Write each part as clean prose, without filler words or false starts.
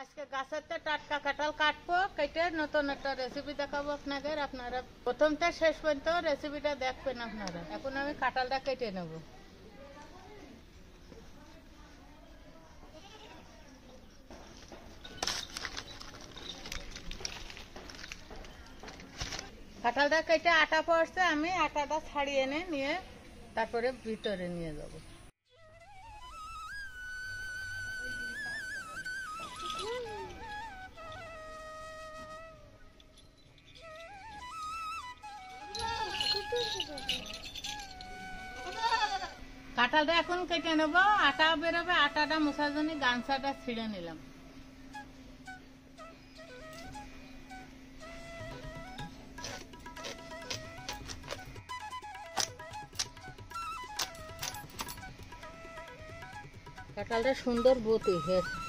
আজকে গাছেতে টাটকা কাঁঠাল কাটবো, কেটে নতুন একটা রেসিপি দেখাবো আপনাদের। আপনারা প্রথম থেকে শেষ পর্যন্ত রেসিপিটা দেখবেন আপনারা। এখন আমি কাঁঠালটা কেটে নেব। কাঁঠালটা কেটে আটা পড়ছে, আমি আটাটা ছাড়িয়ে নিয়ে তারপরে ভিতরে নিয়ে যাব। কাঁঠালটা এখন কেটে নেব, আটা বেরোবে, আটাটা মোছার জন্য গামছাটা ছিঁড়ে নিলাম। কাঁঠালটা সুন্দর বতি হয়েছে।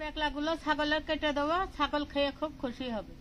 বেকলাগুলো ছাগলের কেটে দেবো, ছাগল খেয়ে খুব খুশি হবে।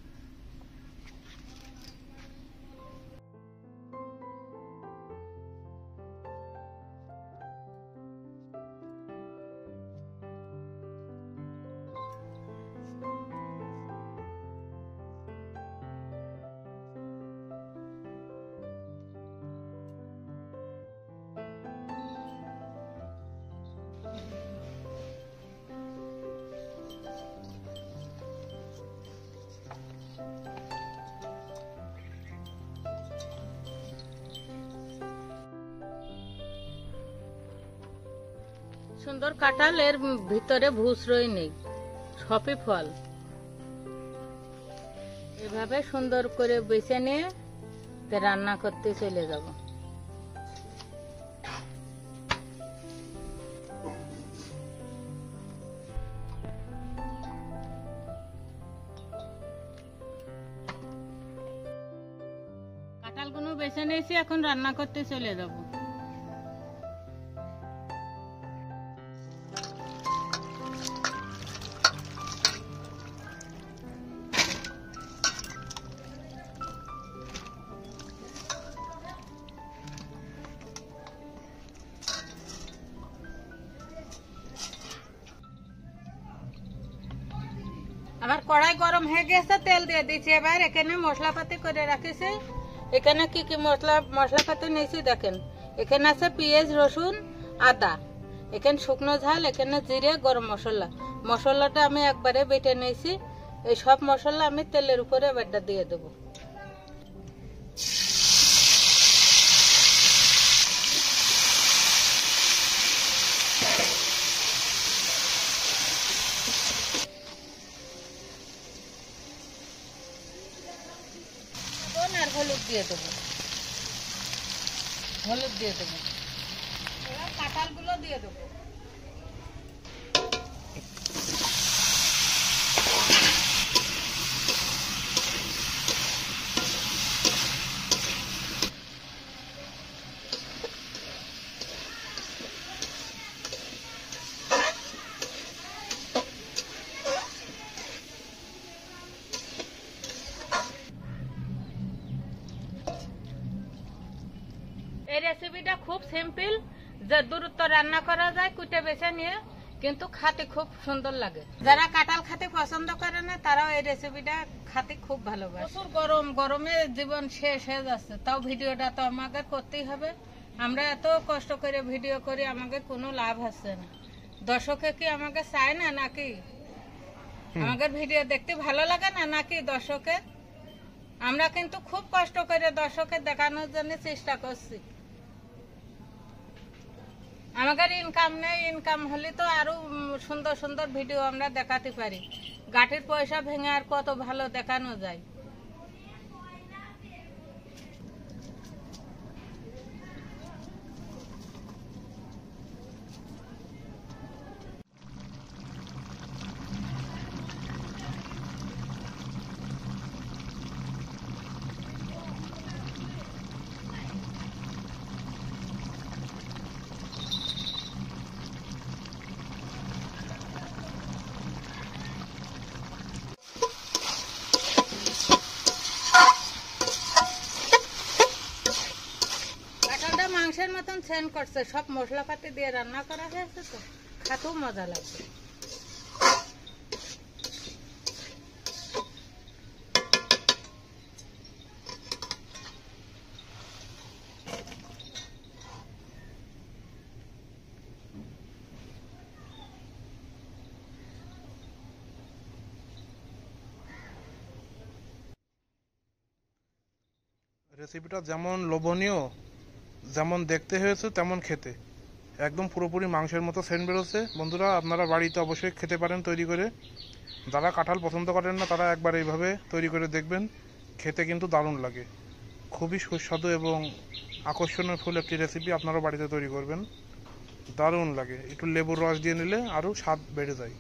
সুন্দর কাঁঠাল, এর ভিতরে ভুসরই নেই, সবই ফল। এভাবে সুন্দর করে বেছে নিয়ে রান্না করতে চলে যাব। কাঁঠালগুলো বেছে নিয়েছি, এখন রান্না করতে চলে যাব। আমার কড়াই গরম হয়ে গেছে, তেল দিয়ে দিচ্ছি। এবার এখানে মশলাপাতি করে রাখিছি। এখানে কি কি মশলাপাতি নিয়েছি দেখেন। এখানে আছে পেঁয়াজ, রসুন, আদা, এখানে শুকনো ঝাল, এখানে জিরে, গরম মশলা। মশলাটা আমি একবারে বেটে নিয়েছি। এই সব মশলা আমি তেলের উপরে এবারটা দিয়ে দেবো। আর হলুদ দিয়ে দেবো, হলুদ দিয়ে দেবো। এবার কাঁঠালগুলো দিয়ে দেবো। এই রেসিপিটা খুব সিম্পল, যে দ্রুত রান্না করা যায় কুটে বেছে নিয়ে, কিন্তু খেতে খুব সুন্দর লাগে। যারা কাঁঠাল খেতে পছন্দ করে না তারাও এই রেসিপিটা খেতে খুব ভালোবাসে। প্রচুর গরম, গরমে জীবন শেষ হয়ে যাচ্ছে, তাও ভিডিওটা তো আমাকে করতেই হবে। আমরা এত কষ্ট করে ভিডিও করি, আমাকে কোনো লাভ হচ্ছে না। দর্শকে কি আমাকে চায় না, নাকি আমাদের ভিডিও দেখতে ভালো লাগে না, নাকি দর্শকের? আমরা কিন্তু খুব কষ্ট করে দর্শকের দেখানোর জন্য চেষ্টা করছি। আমাদের ইনকাম নেই, ইনকাম হলে তো আরো সুন্দর সুন্দর ভিডিও আমরা দেখাতে পারি। গাঠির পয়সা ভেঙে আর কত ভালো দেখানো যায়। মাংসের মতন সেন্ট করছে, সব মশলাপাতি দিয়ে রান্না করা হয়েছে তো খেতেও মজা লাগছে। রেসিপিটা যেমন লোভনীয়, যেমন দেখতে হয়েছে তেমন খেতে, একদম পুরোপুরি মাংসের মতো সেন্ট বেরোচ্ছে। বন্ধুরা, আপনারা বাড়িতে অবশ্যই খেতে পারেন তৈরি করে। যারা কাঁঠাল পছন্দ করেন না তারা একবার এইভাবে তৈরি করে দেখবেন, খেতে কিন্তু দারুণ লাগে। খুবই সুস্বাদু এবং আকর্ষণীয় ফুল একটি রেসিপি, আপনারা বাড়িতে তৈরি করবেন, দারুণ লাগে। একটু লেবুর রস দিয়ে নিলে আরও স্বাদ বেড়ে যায়।